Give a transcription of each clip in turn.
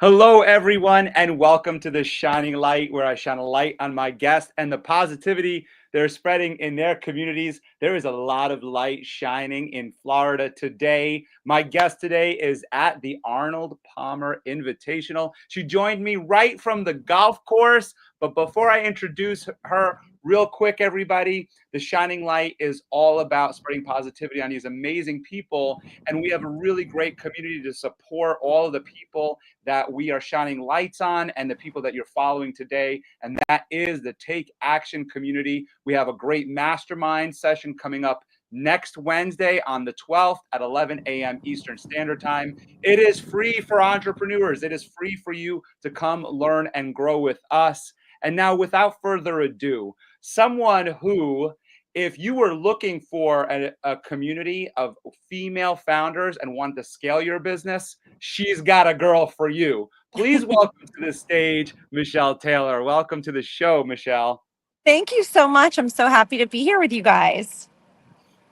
Hello, everyone, and welcome to the Shining Light, where I shine a light on my guests and the positivity they're spreading in their communities. There is a lot of light shining in Florida today. My guest today is at the Arnold Palmer Invitational. She joined me right from the golf course. But before I introduce her, real quick, everybody, the Shining Light is all about spreading positivity on these amazing people. And we have a really great community to support all of the people that we are shining lights on and the people that you're following today. And that is the Take Action community. We have a great mastermind session coming up next Wednesday on the 12th at 11 a.m. Eastern Standard Time. It is free for entrepreneurs. It is free for you to come learn and grow with us. And now, without further ado, someone who, if you were looking for a community of female founders and want to scale your business, she's got a girl for you. Please welcome to the stage, Michelle Taylor. Welcome to the show, Michelle. Thank you so much. I'm so happy to be here with you guys.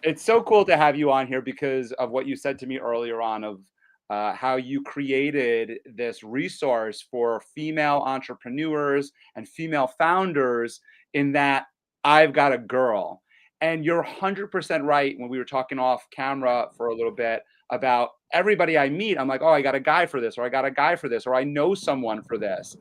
It's so cool to have you on here because of what you said to me earlier on of how you created this resource for female entrepreneurs and female founders in that I've got a girl. And you're 100% right when we were talking off camera for a little bit about everybody I meet. I'm like, oh, I got a guy for this, or I got a guy for this, or I know someone for this.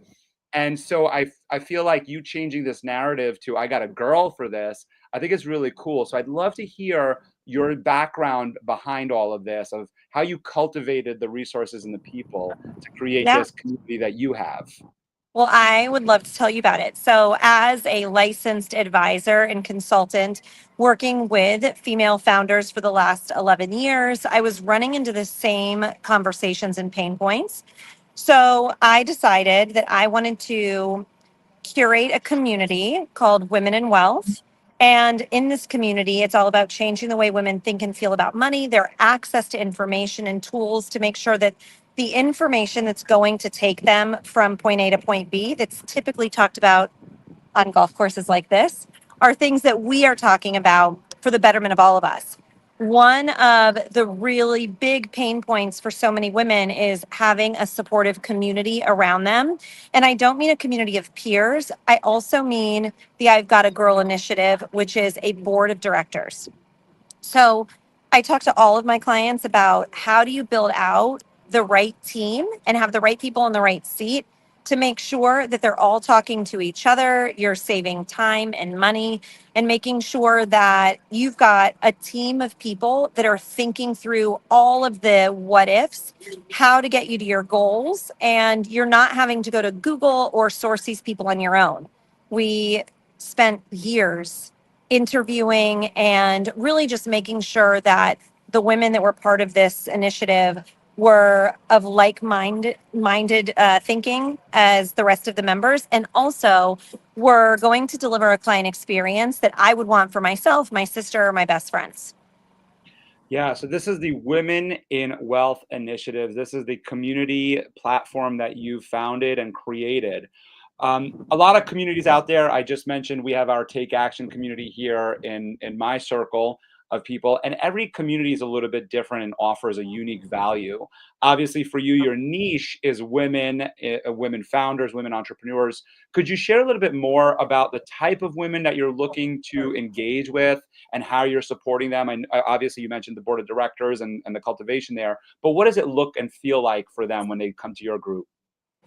And so I feel like you changing this narrative to I got a girl for this, I think it's really cool. So I'd love to hear your background behind all of this, of how you cultivated the resources and the people to create Yeah. this community that you have. Well, I would love to tell you about it. So, as a licensed advisor and consultant working with female founders for the last 11 years, I was running into the same conversations and pain points. So, I decided that I wanted to curate a community called Women in Wealth. And in this community, it's all about changing the way women think and feel about money, their access to information and tools to make sure that the information that's going to take them from point A to point B, that's typically talked about on golf courses like this, are things that we are talking about for the betterment of all of us. One of the really big pain points for so many women is having a supportive community around them. And I don't mean a community of peers. I also mean the I've Got a Girl initiative, which is a board of directors. So I talk to all of my clients about how do you build out the right team and have the right people in the right seat to make sure that they're all talking to each other, you're saving time and money, and making sure that you've got a team of people that are thinking through all of the what ifs, how to get you to your goals, and you're not having to go to Google or source these people on your own. We spent years interviewing and really just making sure that the women that were part of this initiative were of like-minded thinking as the rest of the members, and also were going to deliver a client experience that I would want for myself, my sister, or my best friends. Yeah, so this is the Women in Wealth Initiative. This is the community platform that you founded and created. A lot of communities out there. I just mentioned we have our Take Action community here in my circle of people, and every community is a little bit different and offers a unique value. Obviously, for you, your niche is women, women founders, women entrepreneurs. Could you share a little bit more about the type of women that you're looking to engage with and how you're supporting them? And obviously, you mentioned the board of directors and the cultivation there, but what does it look and feel like for them when they come to your group?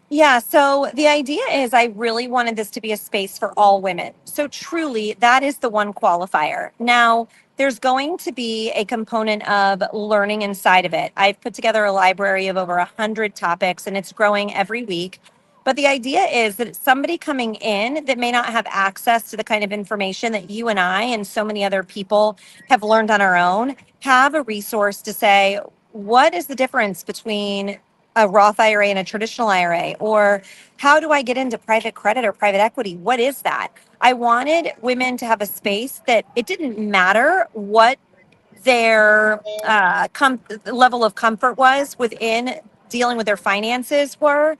Yeah, so the idea is I really wanted this to be a space for all women. So truly, that is the one qualifier. Now, there's going to be a component of learning inside of it. I've put together a library of over 100 topics and it's growing every week. But the idea is that somebody coming in that may not have access to the kind of information that you and I and so many other people have learned on our own, have a resource to say, what is the difference between a Roth IRA and a traditional IRA? Or how do I get into private credit or private equity? What is that? I wanted women to have a space that it didn't matter what their level of comfort was within dealing with their finances were,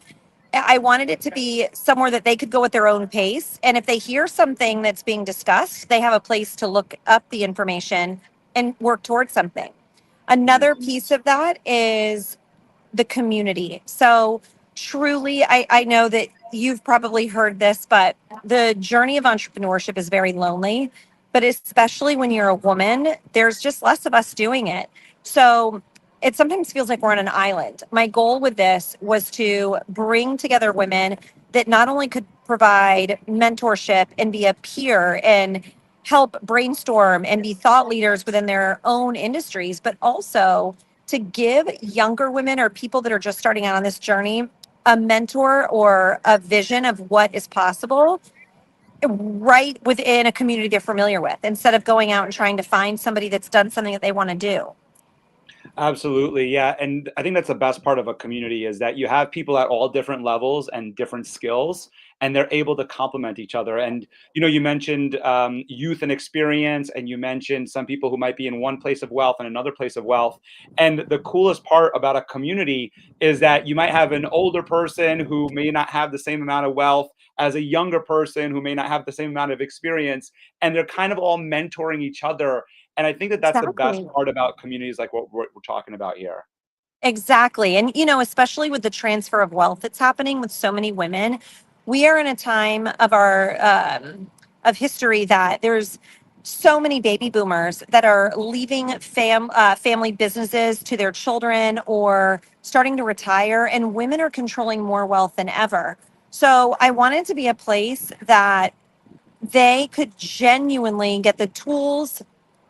I wanted it to be somewhere that they could go at their own pace. And if they hear something that's being discussed, they have a place to look up the information and work towards something. Mm. Another piece of that is the community. So truly, I know that you've probably heard this, but the journey of entrepreneurship is very lonely. But especially when you're a woman, there's just less of us doing it. So it sometimes feels like we're on an island. My goal with this was to bring together women that not only could provide mentorship and be a peer and help brainstorm and be thought leaders within their own industries, but also to give younger women or people that are just starting out on this journey a mentor or a vision of what is possible right within a community they're familiar with instead of going out and trying to find somebody that's done something that they want to do. Absolutely. Yeah. And I think that's the best part of a community is that you have people at all different levels and different skills, and they're able to complement each other. And, you mentioned youth and experience, and you mentioned some people who might be in one place of wealth and another place of wealth. And the coolest part about a community is that you might have an older person who may not have the same amount of wealth as a younger person who may not have the same amount of experience. And they're kind of all mentoring each other, and I think that that's the best Exactly. part about communities like what we're talking about here. Exactly. And, especially with the transfer of wealth that's happening with so many women, we are in a time of of history that there's so many baby boomers that are leaving family businesses to their children or starting to retire, and women are controlling more wealth than ever. So I wanted to be a place that they could genuinely get the tools,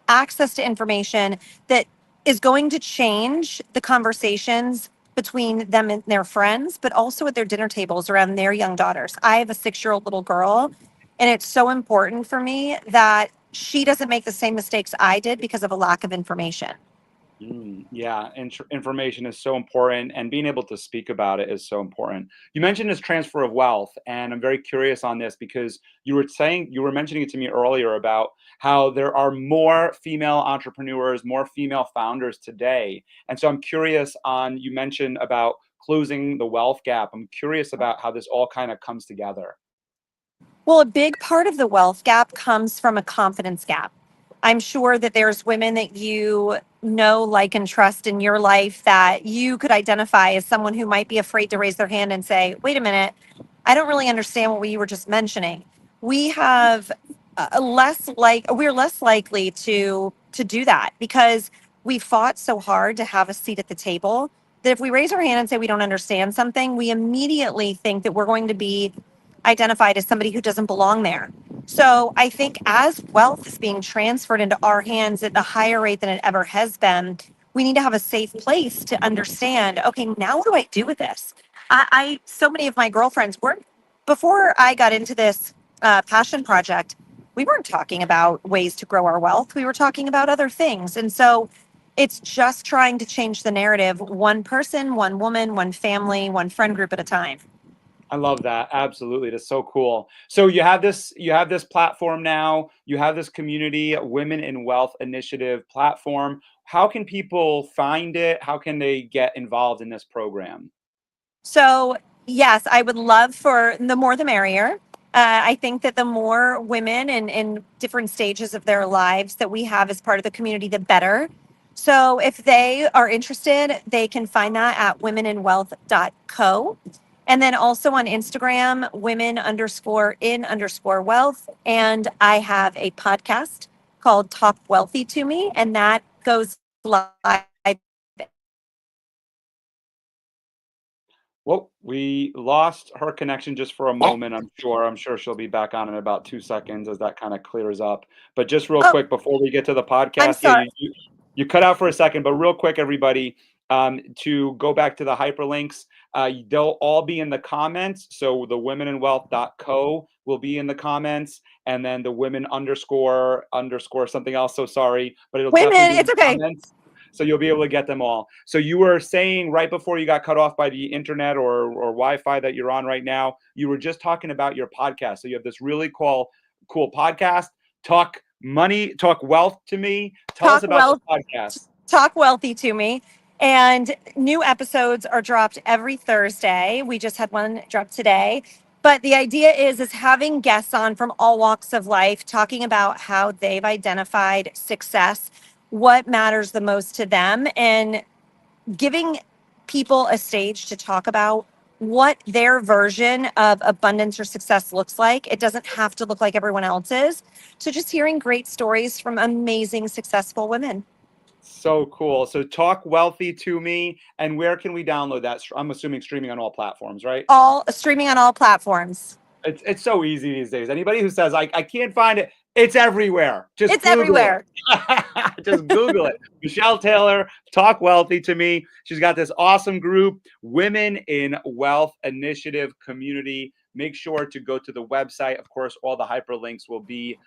access to information that is going to change the conversations between them and their friends, but also at their dinner tables around their young daughters. I have a 6-year-old little girl, and it's so important for me that she doesn't make the same mistakes I did because of a lack of information. Yeah, information is so important, and being able to speak about it is so important. You mentioned this transfer of wealth, and I'm very curious on this because you were mentioning it to me earlier about how there are more female entrepreneurs, more female founders today. And so I'm curious on, you mentioned about closing the wealth gap. I'm curious about how this all kind of comes together. Well, a big part of the wealth gap comes from a confidence gap. I'm sure that there's women that you know, like, and trust in your life that you could identify as someone who might be afraid to raise their hand and say, wait a minute, I don't really understand what you were just mentioning. We have we're less likely to do that because we fought so hard to have a seat at the table that if we raise our hand and say we don't understand something, we immediately think that we're going to be identified as somebody who doesn't belong there. So I think as wealth is being transferred into our hands at a higher rate than it ever has been, we need to have a safe place to understand, okay, now what do I do with this? So many of my girlfriends were, before I got into this passion project, we weren't talking about ways to grow our wealth. We were talking about other things. And so it's just trying to change the narrative, one person, one woman, one family, one friend group at a time. I love that. Absolutely. That's so cool. So you have this platform now, you have this community, Women in Wealth Initiative platform. How can people find it? How can they get involved in this program? So, yes, I would love for the more the merrier. I think that the more women in different stages of their lives that we have as part of the community, the better. So, if they are interested, they can find that at womeninwealth.co. And then also on Instagram, women underscore in underscore wealth. And I have a podcast called Talk Wealthy to Me, and that goes live. Well, we lost her connection just for a moment. I'm sure. I'm sure she'll be back on in about 2 seconds as that kind of clears up. But just real Oh, quick before we get to the I'm podcast, yeah, sorry. you cut out for a second, but real quick, everybody, to go back to the hyperlinks, they'll all be in the comments. So the womeninwealth.co will be in the comments, and then the women underscore something else. So sorry, but it'll Wait a definitely minute. be in It's the okay. comments. So you'll be able to get them all. So you were saying right before you got cut off by the internet or Wi-Fi that you're on right now, you were just talking about your podcast. So you have this really cool podcast, Talk Wealth to Me. Tell us Talk about the wealth, podcast. talk wealthy to me. And new episodes are dropped every Thursday. We just had one drop today. But the idea is having guests on from all walks of life talking about how they've identified success, what matters the most to them, and giving people a stage to talk about what their version of abundance or success looks like. It doesn't have to look like everyone else's. So just hearing great stories from amazing, successful women. So cool. So talk wealthy to me. And where can we download that? I'm assuming streaming on all platforms, right? All streaming on all platforms. It's so easy these days. Anybody who says I can't find it, it's everywhere. Just It's Google everywhere. it. Just Google it. Michelle Taylor, talk wealthy to me. She's got this awesome group, Women in Wealth Initiative Community. Make sure to go to the website. Of course, all the hyperlinks will be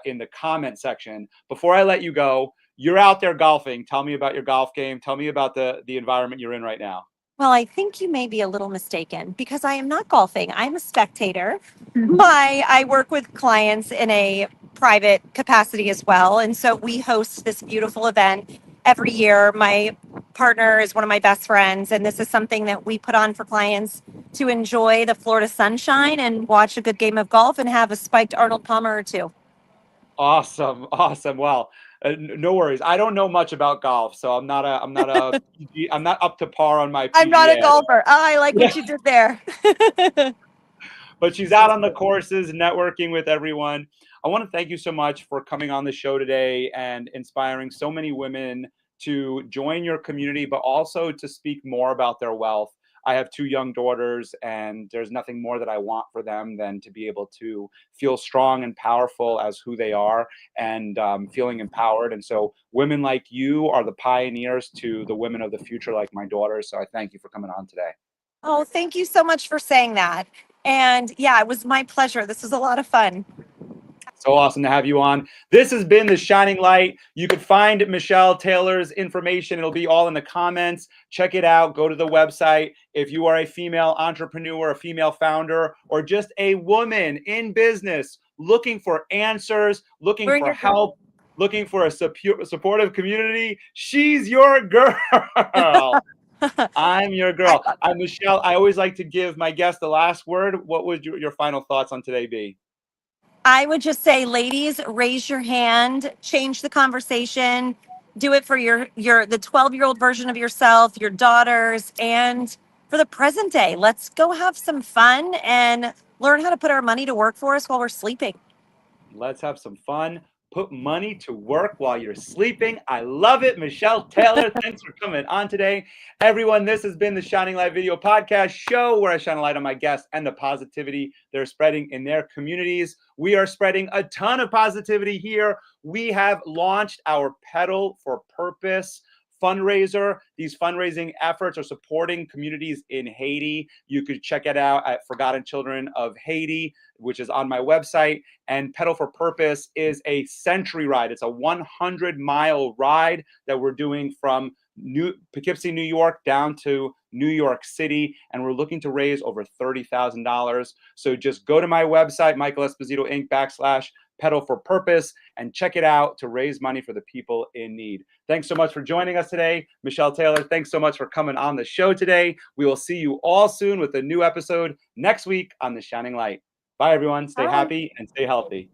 in the comment section. Before I let you go, you're out there golfing. Tell me about your golf game. Tell me about the environment you're in right now. Well, I think you may be a little mistaken because I am not golfing. I'm a spectator. I work with clients in a private capacity as well. And so we host this beautiful event every year. My partner is one of my best friends, and this is something that we put on for clients to enjoy the Florida sunshine and watch a good game of golf and have a spiked Arnold Palmer or two. Awesome, awesome. Well, no worries. I don't know much about golf, so I'm not up to par on my I'm not a PGA. golfer. Oh, I like what you did there. But she's out on the courses, networking with everyone. I want to thank you so much for coming on the show today and inspiring so many women to join your community, but also to speak more about their wealth. I have two young daughters, and there's nothing more that I want for them than to be able to feel strong and powerful as who they are and feeling empowered. And so, women like you are the pioneers to the women of the future, like my daughters. So, I thank you for coming on today. Oh, thank you so much for saying that. And yeah, it was my pleasure. This was a lot of fun. So awesome to have you on. This has been The Shining Light. You can find Michelle Taylor's information. It'll be all in the comments. Check it out. Go to the website. If you are a female entrepreneur, a female founder, or just a woman in business looking for answers, looking We're for your help, looking for a supportive community, she's your girl. I'm your girl. I'm Michelle. I always like to give my guest the last word. What would your final thoughts on today be? I would just say, ladies, raise your hand, change the conversation, do it for your the 12-year-old version of yourself, your daughters, and for the present day. Let's go have some fun and learn how to put our money to work for us while we're sleeping. Let's have some fun. Put money to work while you're sleeping. I love it. Michelle Taylor, thanks for coming on today. Everyone, this has been the Shining Light Video Podcast show where I shine a light on my guests and the positivity they're spreading in their communities. We are spreading a ton of positivity here. We have launched our Pedal for Purpose fundraiser. These fundraising efforts are supporting communities in Haiti. You could check it out at Forgotten Children of Haiti, which is on my website. And Pedal for Purpose is a century ride. It's a 100-mile ride that we're doing from Poughkeepsie, New York, down to New York City, and we're looking to raise over $30,000. So just go to my website, Michael Esposito Inc. /Pedal for Purpose, and check it out to raise money for the people in need. Thanks so much for joining us today. Michelle Taylor, thanks so much for coming on the show today. We will see you all soon with a new episode next week on The Shining Light. Bye, everyone. Stay happy and stay healthy.